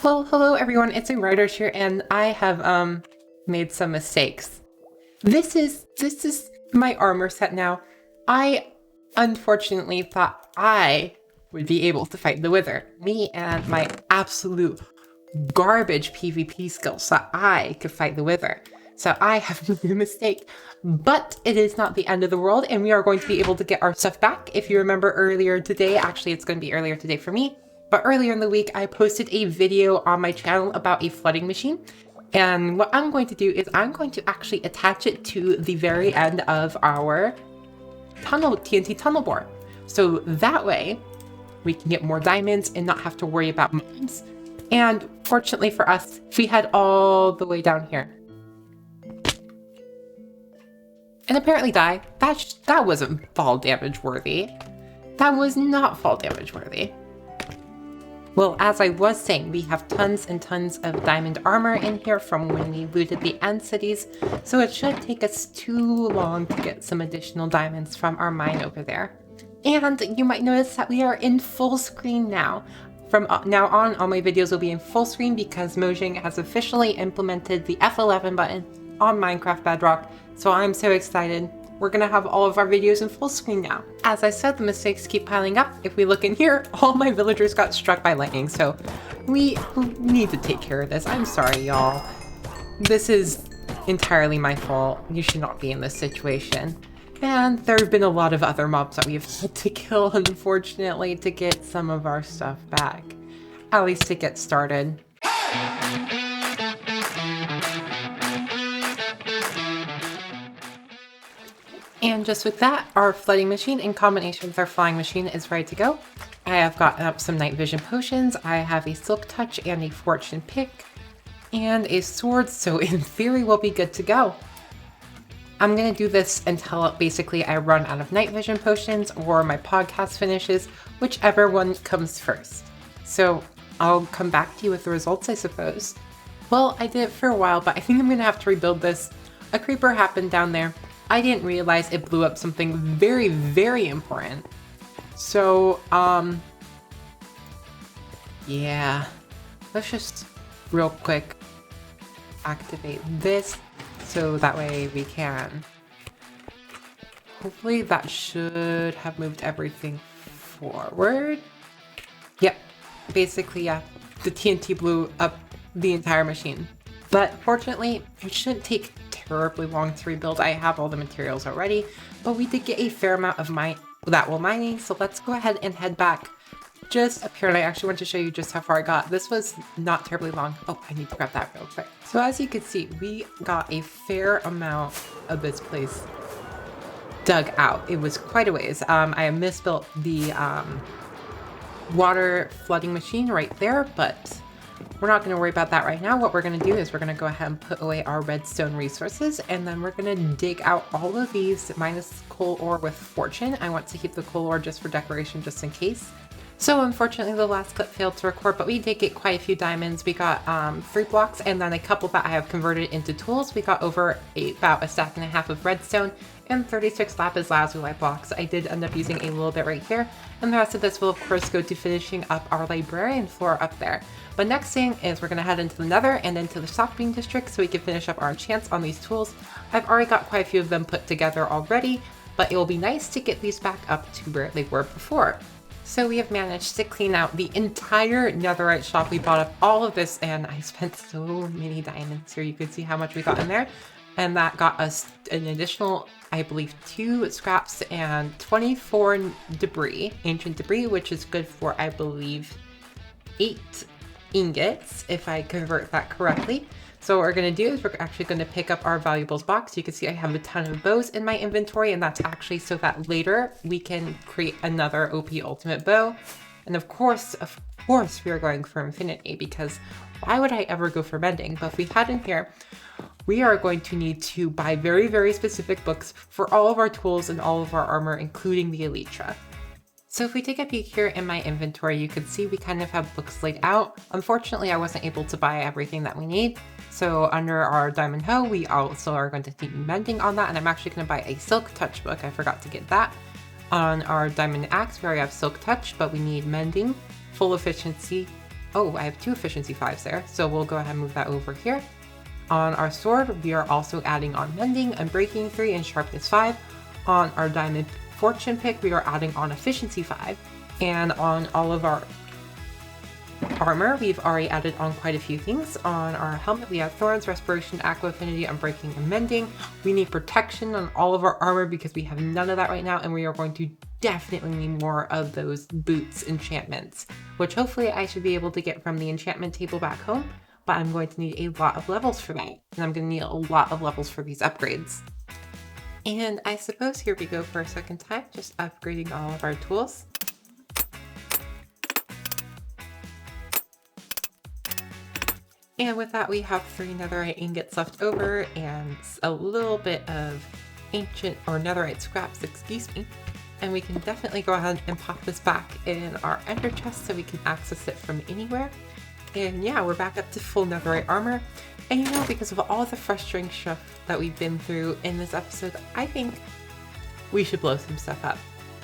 Well, hello everyone, it's a writer here, and I have made some mistakes. This is my armor set now. I unfortunately thought I would be able to fight the Wither. Me and my absolute garbage PvP skills thought I could fight the Wither. So I have made a mistake, but it is not the end of the world, and we are going to be able to get our stuff back. If you remember earlier today, actually it's going to be earlier today for me, but earlier in the week I posted a video on my channel about a flooding machine. And what I'm going to do is I'm going to actually attach it to the very end of our TNT tunnel bore. So that way we can get more diamonds and not have to worry about mines. And fortunately for us, we head all the way down here. And apparently die. That wasn't fall damage worthy. That was not fall damage worthy. Well, as I was saying, we have tons and tons of diamond armor in here from when we looted the end cities, so it should take us too long to get some additional diamonds from our mine over there. And you might notice that we are in full screen now. From now on, all my videos will be in full screen because Mojang has officially implemented the F11 button on Minecraft Bedrock, so I'm so excited. We're gonna have all of our videos in full screen now. As I said, the mistakes keep piling up. If we look in here, all my villagers got struck by lightning, so we need to take care of this. I'm sorry, y'all. This is entirely my fault. You should not be in this situation. And there have been a lot of other mobs that we have had to kill, unfortunately, to get some of our stuff back. At least to get started. And just with that, our flooding machine in combination with our flying machine is ready to go. I have gotten up some night vision potions. I have a silk touch and a fortune pick and a sword, so in theory we'll be good to go. I'm gonna do this until basically I run out of night vision potions or my podcast finishes, whichever one comes first. So I'll come back to you with the results, I suppose. Well, I did it for a while, but I think I'm gonna have to rebuild this. A creeper happened down there. I didn't realize it blew up something very, very important. So, yeah. Let's just real quick activate this so that way we can. Hopefully that should have moved everything forward. Yep. Basically, yeah. The TNT blew up the entire machine. But fortunately, it shouldn't take terribly long to rebuild. I have all the materials already, but we did get a fair amount of mining, so let's go ahead and head back just up here. And I actually want to show you just how far I got. This was not terribly long. Oh, I need to grab that real quick. So as you can see, we got a fair amount of this place dug out. It was quite a ways. I misbuilt the water flooding machine right there, but we're not going to worry about that right now. What we're going to do is we're going to go ahead and put away our redstone resources, and then we're going to dig out all of these minus coal ore with fortune. I want to keep the coal ore just for decoration, just in case. So unfortunately the last clip failed to record, but we did get quite a few diamonds. We got 3 blocks and then a couple that I have converted into tools. We got over about a stack and a half of redstone and 36 lapis lazuli blocks. I did end up using a little bit right here, and the rest of this will of course go to finishing up our librarian floor up there. But next thing is we're going to head into the nether and into the shopping district so we can finish up our enchants on these tools. I've already got quite a few of them put together already, but it will be nice to get these back up to where they were before. So we have managed to clean out the entire netherite shop. We bought up all of this, and I spent so many diamonds here. You can see how much we got in there. And that got us an additional, I believe, 2 scraps and 24 debris, ancient debris, which is good for, I believe, 8 ingots, if I convert that correctly. So what we're going to do is we're actually going to pick up our valuables box. You can see I have a ton of bows in my inventory, and that's actually so that later we can create another OP ultimate bow. And of course, we are going for infinity, because why would I ever go for mending? But if we head in here, we are going to need to buy very, very specific books for all of our tools and all of our armor, including the elytra. So if we take a peek here in my inventory, you can see we kind of have books laid out. Unfortunately, I wasn't able to buy everything that we need. So under our diamond hoe, we also are going to need mending on that. And I'm actually going to buy a silk touch book. I forgot to get that. On our diamond axe, we already have silk touch, but we need mending, full efficiency, Oh, I have 2 efficiency 5s there, so we'll go ahead and move that over here. On our sword, we are also adding on mending, unbreaking 3, and sharpness 5. On our diamond fortune pick, we are adding on efficiency 5. And on all of our armor, we've already added on quite a few things. On our helmet, we have thorns, respiration, aqua affinity, unbreaking, and mending. We need protection on all of our armor because we have none of that right now, and we are going to definitely need more of those boots enchantments, which hopefully I should be able to get from the enchantment table back home, but I'm going to need a lot of levels for that, and I'm going to need a lot of levels for these upgrades. And I suppose here we go for a second time, just upgrading all of our tools. And with that, we have 3 netherite ingots left over and a little bit of ancient or netherite scraps, excuse me. And we can definitely go ahead and pop this back in our ender chest so we can access it from anywhere. And yeah, we're back up to full netherite armor. And you know, because of all the frustrating stuff that we've been through in this episode, I think we should blow some stuff up.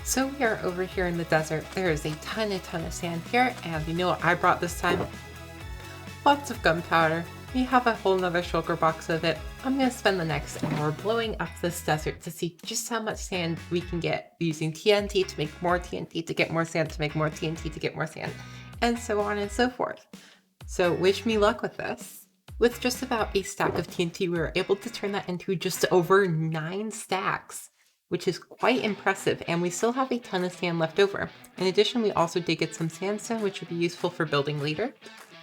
So we are over here in the desert. There is a ton of sand here, and you know what I brought this time? Lots of gunpowder. We have a whole nother shulker box of it. I'm gonna spend the next hour blowing up this desert to see just how much sand we can get using TNT to make more TNT to get more sand to make more TNT to get more sand, and so on and so forth. So wish me luck with this. With just about a stack of TNT, we were able to turn that into just over 9 stacks, which is quite impressive, and we still have a ton of sand left over. In addition, we also did get some sandstone, which would be useful for building later.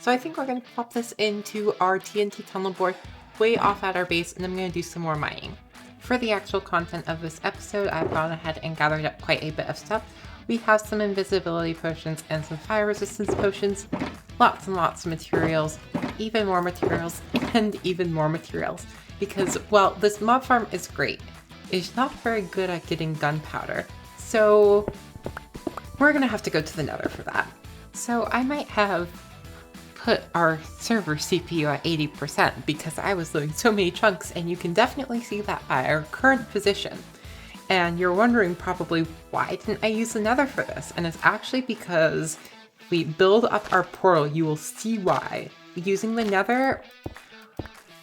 So I think we're going to pop this into our TNT tunnel board way off at our base, and I'm going to do some more mining. For the actual content of this episode, I've gone ahead and gathered up quite a bit of stuff. We have some invisibility potions and some fire resistance potions, lots and lots of materials, even more materials, and even more materials. Because, well, this mob farm is great. It's not very good at getting gunpowder, so we're going to have to go to the nether for that. So I might have put our server CPU at 80% because I was loading so many chunks, and you can definitely see that by our current position. And you're wondering probably, why didn't I use the nether for this? And it's actually because if we build up our portal, you will see why. Using the nether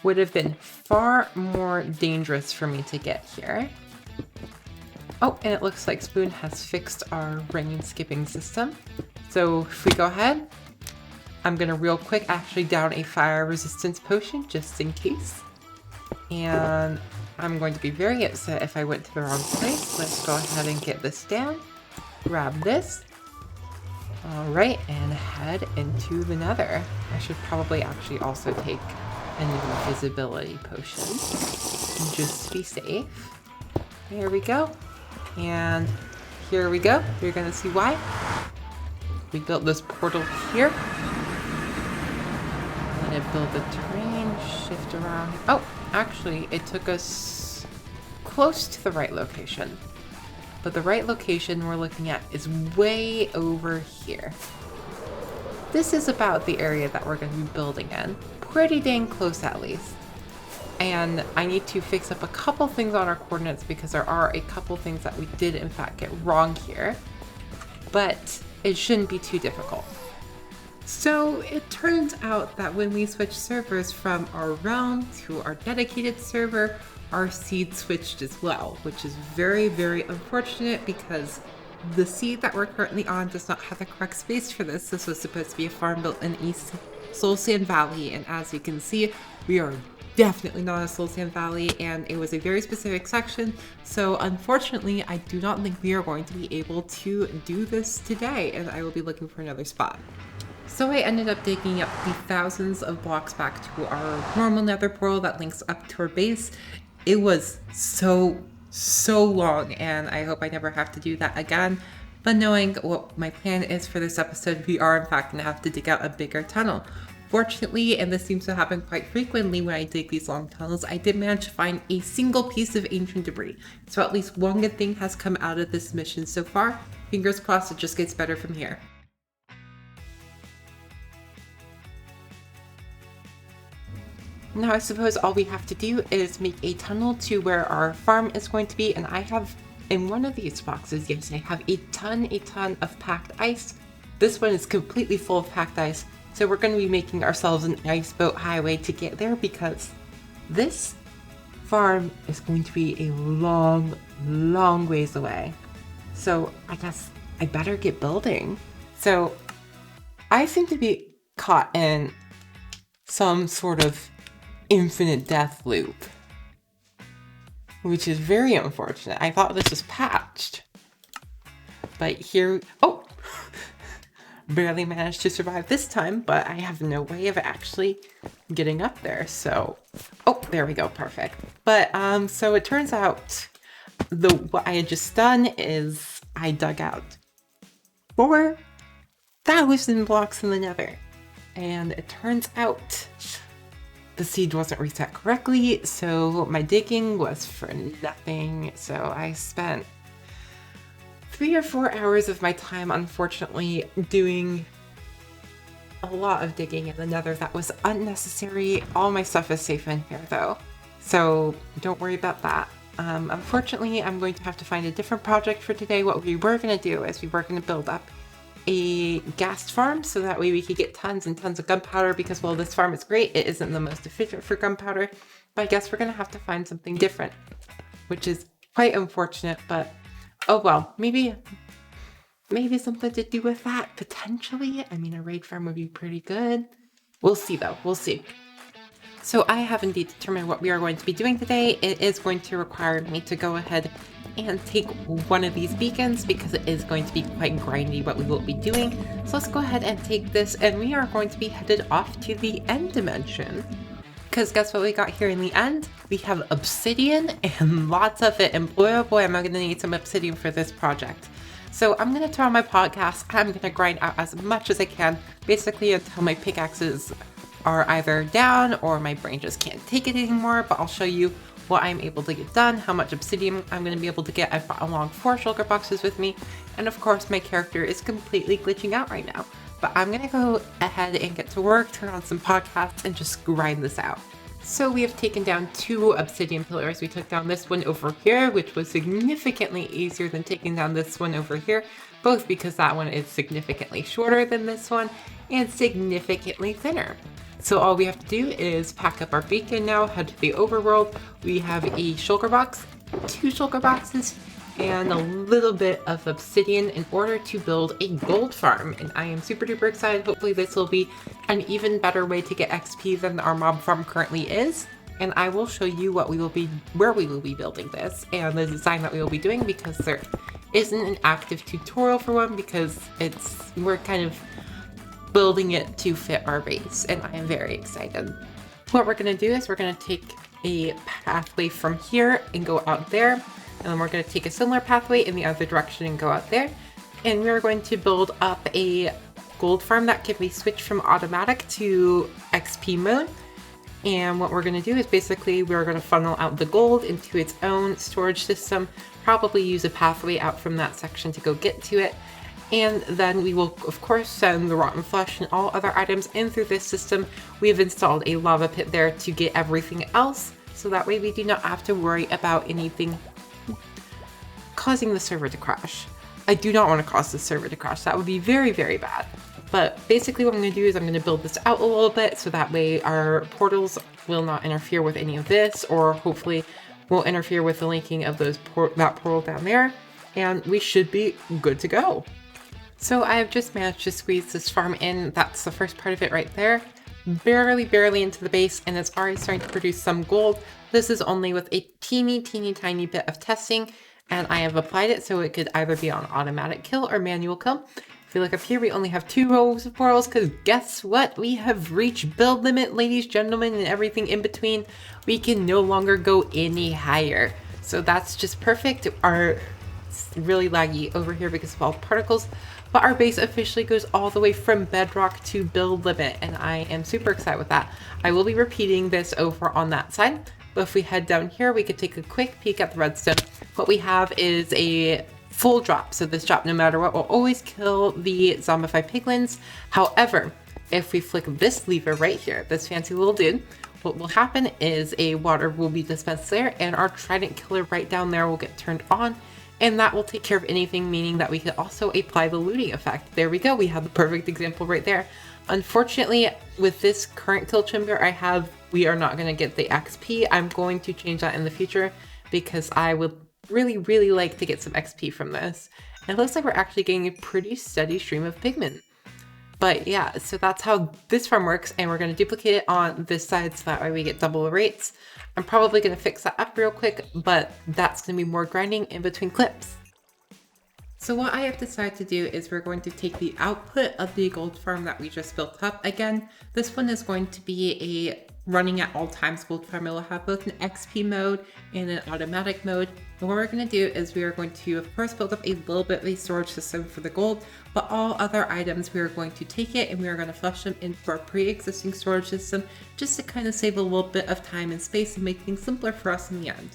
would have been far more dangerous for me to get here. Oh, and it looks like Spoon has fixed our ring skipping system. So if we go ahead, I'm gonna real quick actually down a fire resistance potion just in case. And I'm going to be very upset if I went to the wrong place. Let's go ahead and get this down. Grab this. All right, and head into the nether. I should probably actually also take an invisibility potion just to be safe. There we go. And here we go. You're gonna see why. We built this portal here. I'm gonna build the terrain, shift around. Oh, actually, it took us close to the right location. But the right location we're looking at is way over here. This is about the area that we're going to be building in. Pretty dang close at least. And I need to fix up a couple things on our coordinates because there are a couple things that we did in fact get wrong here. But it shouldn't be too difficult. So it turns out that when we switch servers from our realm to our dedicated server, our seed switched as well, which is very, very unfortunate because the seed that we're currently on does not have the correct space for this. This was supposed to be a farm built in East Soul Sand Valley, and as you can see, we are definitely not a Soul Sand Valley, and it was a very specific section. So unfortunately, I do not think we are going to be able to do this today, and I will be looking for another spot. So I ended up digging up the thousands of blocks back to our normal nether portal that links up to our base. It was so long, and I hope I never have to do that again. But knowing what my plan is for this episode, we are in fact going to have to dig out a bigger tunnel. Fortunately, and this seems to happen quite frequently when I dig these long tunnels, I did manage to find a single piece of ancient debris. So at least one good thing has come out of this mission so far. Fingers crossed it just gets better from here. Now I suppose all we have to do is make a tunnel to where our farm is going to be, and I have in one of these boxes, yes, I have a ton of packed ice. This one is completely full of packed ice, So we're going to be making ourselves an ice boat highway to get there because this farm is going to be a long ways away. So I guess I better get building. So I seem to be caught in some sort of infinite death loop, which is very unfortunate. I thought this was patched, but here, oh, barely managed to survive this time, but I have no way of actually getting up there. So, oh, there we go, perfect. But so it turns out what I had just done is I dug out 4,000 blocks in the nether, and it turns out the siege wasn't reset correctly, so my digging was for nothing. So I spent 3 or 4 hours of my time, unfortunately, doing a lot of digging in the nether that was unnecessary. All my stuff is safe in here though, so don't worry about that. Unfortunately, I'm going to have to find a different project for today. What we were going to do is we were going to build up a gas farm so that way we could get tons and tons of gunpowder, because while this farm is great, it isn't the most efficient for gunpowder. But I guess we're going to have to find something different, which is quite unfortunate, but oh well, maybe something to do with that, potentially. I mean, a raid farm would be pretty good. We'll see though, we'll see. So I have indeed determined what we are going to be doing today. It is going to require me to go ahead and take one of these beacons because it is going to be quite grindy what we will be doing. So let's go ahead and take this, and we are going to be headed off to the end dimension. Because guess what we got here in the end? We have obsidian and lots of it, and boy oh boy am I going to need some obsidian for this project. So I'm going to turn on my podcast. I'm going to grind out as much as I can, basically until my pickaxes are either down or my brain just can't take it anymore. But I'll show you what I'm able to get done, how much obsidian I'm going to be able to get. I've brought along 4 shulker boxes with me, and of course my character is completely glitching out right now. But I'm going to go ahead and get to work, turn on some podcasts, and just grind this out. So we have taken down 2 obsidian pillars. We took down this one over here, which was significantly easier than taking down this one over here, both because that one is significantly shorter than this one and significantly thinner. So all we have to do is pack up our beacon now, head to the overworld. We have a shulker box, 2 shulker boxes, and a little bit of obsidian in order to build a gold farm. And I am super duper excited. Hopefully this will be an even better way to get XP than our mob farm currently is. And I will show you where we will be building this and the design that we will be doing, because there isn't an active tutorial for one, because we're kind of building it to fit our base, and I am very excited. What we're going to do is we're going to take a pathway from here and go out there, and then we're going to take a similar pathway in the other direction and go out there, and we're going to build up a gold farm that can be switched from automatic to XP mode. And what we're going to do is basically we're going to funnel out the gold into its own storage system, probably use a pathway out from that section to go get to it. And then we will, of course, send the rotten flesh and all other items in through this system. We have installed a lava pit there to get everything else, so that way we do not have to worry about anything causing the server to crash. I do not want to cause the server to crash. That would be very, very bad. But basically what I'm going to do is I'm going to build this out a little bit, so that way our portals will not interfere with any of this, or hopefully won't interfere with the linking of that portal down there, and we should be good to go. So I have just managed to squeeze this farm in. That's the first part of it right there. Barely into the base, and it's already starting to produce some gold. This is only with a teeny tiny bit of testing, and I have applied it so it could either be on automatic kill or manual kill. If you look up here, we only have 2 rows of portals, because guess what? We have reached build limit, ladies, gentlemen, and everything in between. We can no longer go any higher. So that's just perfect. It's really laggy over here because of all the particles. But our base officially goes all the way from bedrock to build limit, and I am super excited with that. I will be repeating this over on that side, but if we head down here, we could take a quick peek at the redstone. What we have is a full drop, so this drop, no matter what, will always kill the zombified piglins. However, if we flick this lever right here, this fancy little dude, what will happen is a water will be dispensed there, and our trident killer right down there will get turned on, and that will take care of anything, meaning that we could also apply the looting effect. There we go, we have the perfect example right there. Unfortunately, with this current kill chamber I have, we are not going to get the XP. I'm going to change that in the future because I would really like to get some XP from this. And it looks like we're actually getting a pretty steady stream of pigment. But yeah, so that's how this farm works, and we're going to duplicate it on this side so that way we get double the rates. I'm probably going to fix that up real quick, but that's going to be more grinding in between clips. So what I have decided to do is we're going to take the output of the gold farm that we just built up. Again, this one is going to be a running at all times gold farm. It will have both an XP mode and an automatic mode. And what we're going to do is we are going to, of course, build up a little bit of a storage system for the gold, but all other items we are going to take it and we are going to flush them into our pre-existing storage system just to kind of save a little bit of time and space and make things simpler for us in the end.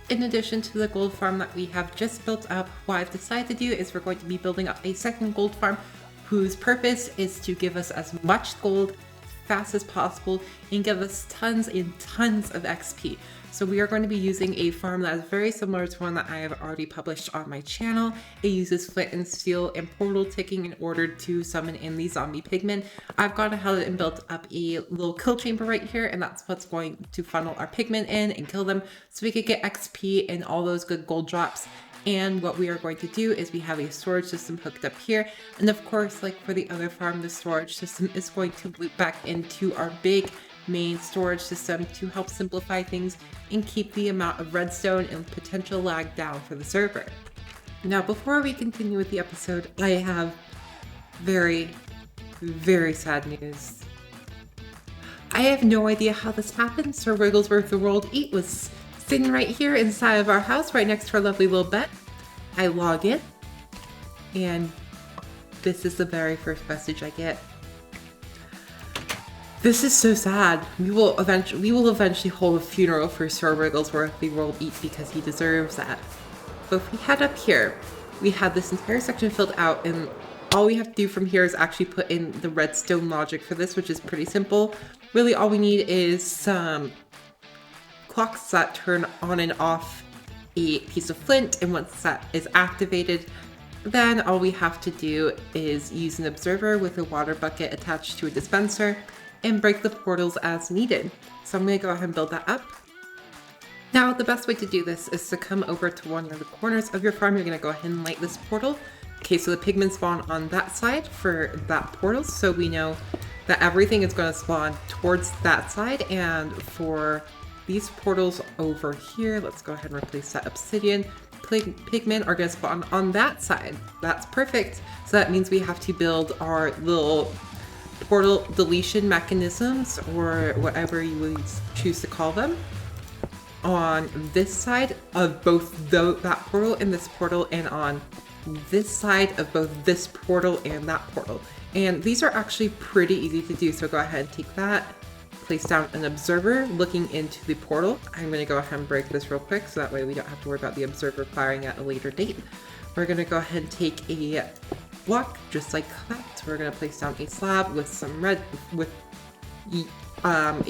In addition to the gold farm that we have just built up, what I've decided to do is we're going to be building up a second gold farm whose purpose is to give us as much gold fast as possible and give us tons and tons of XP. So we are going to be using a farm that is very similar to one that I have already published on my channel. It uses flint and steel and portal ticking in order to summon in the zombie pigmen. I've gone ahead and built up a little kill chamber right here, and that's what's going to funnel our pigmen in and kill them so we could get XP and all those good gold drops. And what we are going to do is we have a storage system hooked up here. And of course, like for the other farm, the storage system is going to loop back into our big main storage system to help simplify things and keep the amount of redstone and potential lag down for the server. Now, before we continue with the episode, I have very sad news. I have no idea how this happened. Sir Wigglesworth the World Eat was sitting right here inside of our house, right next to our lovely little bed. I log in, and this is the very first message I get. This is so sad. We will eventually hold a funeral for Sir Wigglesworth the World Eat because he deserves that. But if we head up here, we have this entire section filled out, and all we have to do from here is actually put in the redstone logic for this, which is pretty simple. Really, all we need is some clocks that turn on and off a piece of flint, and once that is activated, then all we have to do is use an observer with a water bucket attached to a dispenser and break the portals as needed. So I'm going to go ahead and build that up. Now, the best way to do this is to come over to one of the corners of your farm. You're going to go ahead and light this portal. Okay, so the pigmen spawn on that side for that portal, so we know that everything is going to spawn towards that side. And for these portals over here, let's go ahead and replace that obsidian. Pigmen are going to spawn on that side. That's perfect. So that means we have to build our little portal deletion mechanisms, or whatever you would choose to call them, on this side of both that portal and this portal, and on this side of both this portal and that portal. And these are actually pretty easy to do, so go ahead and take that, place down an observer looking into the portal. I'm going to go ahead and break this real quick so that way we don't have to worry about the observer firing at a later date. We're going to go ahead and take a block just like that. We're going to place down a slab with some a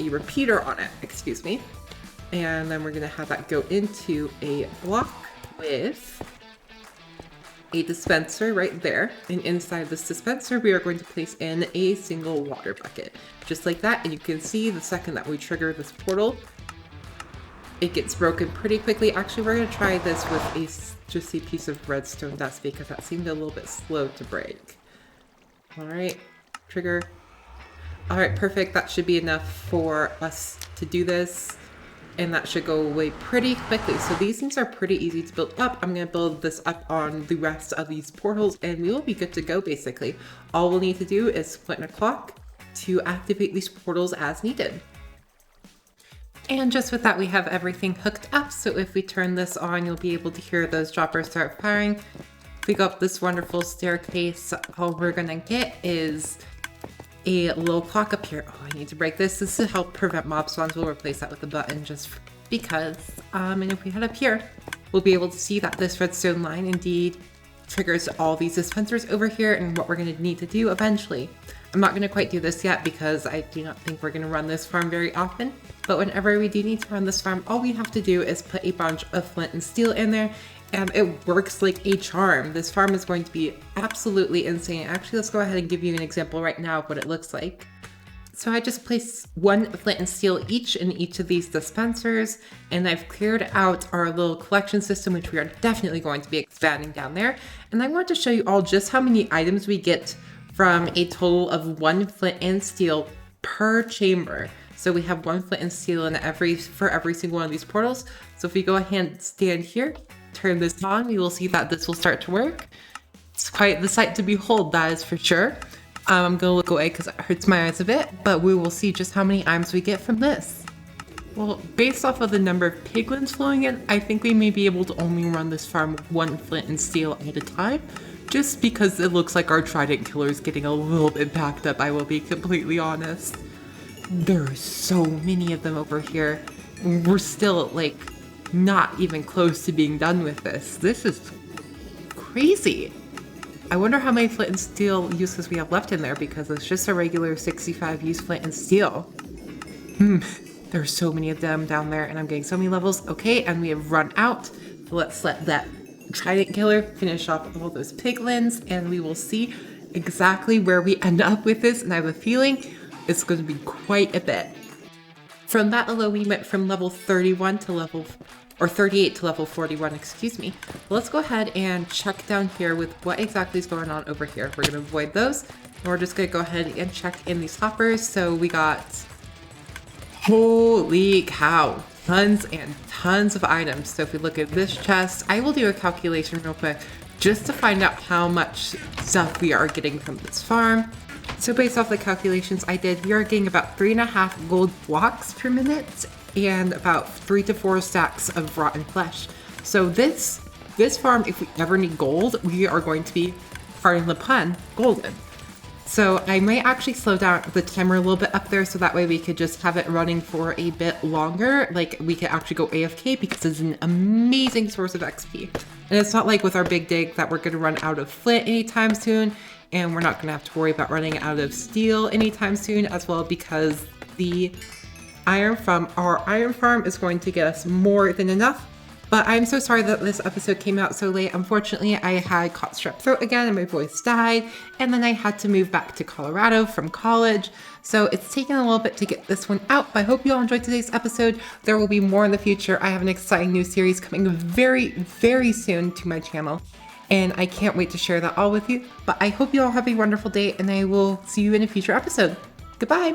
repeater on it, excuse me. And then we're going to have that go into a block with a dispenser right there. And inside this dispenser, we are going to place in a single water bucket, just like that. And you can see the second that we trigger this portal, it gets broken pretty quickly. Actually, we're going to try this with just a piece of redstone dust because that seemed a little bit slow to break. All right, trigger. All right, perfect. That should be enough for us to do this, and that should go away pretty quickly. So these things are pretty easy to build up. I'm going to build this up on the rest of these portals, and we will be good to go, basically. All we'll need to do is flint a clock to activate these portals as needed. And just with that, we have everything hooked up. So if we turn this on, you'll be able to hear those droppers start firing. If we go up this wonderful staircase, all we're gonna get is a little clock up here. Oh, I need to break this. This is to help prevent mob spawns. We'll replace that with a button just because. And if we head up here, we'll be able to see that this redstone line indeed triggers all these dispensers over here, and what we're gonna need to do eventually. I'm not gonna quite do this yet because I do not think we're gonna run this farm very often, but whenever we do need to run this farm, all we have to do is put a bunch of flint and steel in there, and it works like a charm. This farm is going to be absolutely insane. Actually, let's go ahead and give you an example right now of what it looks like. So I just placed 1 flint and steel each in each of these dispensers, and I've cleared out our little collection system, which we are definitely going to be expanding down there. And I want to show you all just how many items we get from a total of 1 flint and steel per chamber. So we have 1 flint and steel in for every single one of these portals. So if we go ahead and stand here, turn this on, we will see that this will start to work. It's quite the sight to behold, that is for sure. I'm gonna look away because it hurts my eyes a bit, but we will see just how many items we get from this. Well, based off of the number of piglins flowing in, I think we may be able to only run this farm 1 flint and steel at a time, just because it looks like our trident killer is getting a little bit backed up, I will be completely honest. There are so many of them over here. We're still like not even close to being done with this. This is crazy. I wonder how many flint and steel uses we have left in there, because it's just a regular 65 use flint and steel. There's so many of them down there, and I'm getting so many levels. Okay, and we have run out. So let's let that trident killer finish off all those piglins, and we will see exactly where we end up with this. And I have a feeling it's going to be quite a bit. From that alone, we went from level 31 to 38 to level 41, excuse me. Let's go ahead and check down here with what exactly is going on over here. We're gonna avoid those, and we're just gonna go ahead and check in these hoppers. So we got, holy cow, tons and tons of items. So if we look at this chest, I will do a calculation real quick just to find out how much stuff we are getting from this farm. So based off the calculations I did, we are getting about 3.5 gold blocks per minute and about 3 to 4 stacks of rotten flesh. So this farm, if we ever need gold, we are going to be, pardon the pun, golden. So I might actually slow down the timer a little bit up there, so that way we could just have it running for a bit longer. Like we could actually go AFK, because it's an amazing source of XP. And it's not like with our big dig that we're gonna run out of flint anytime soon, and we're not gonna have to worry about running out of steel anytime soon as well, because our iron farm is going to get us more than enough. But I'm so sorry that this episode came out so late. Unfortunately, I had caught strep throat again and my voice died, and then I had to move back to Colorado from college. So it's taken a little bit to get this one out, but I hope you all enjoyed today's episode. There will be more in the future. I have an exciting new series coming very, very soon to my channel, and I can't wait to share that all with you. But I hope you all have a wonderful day, and I will see you in a future episode. Goodbye.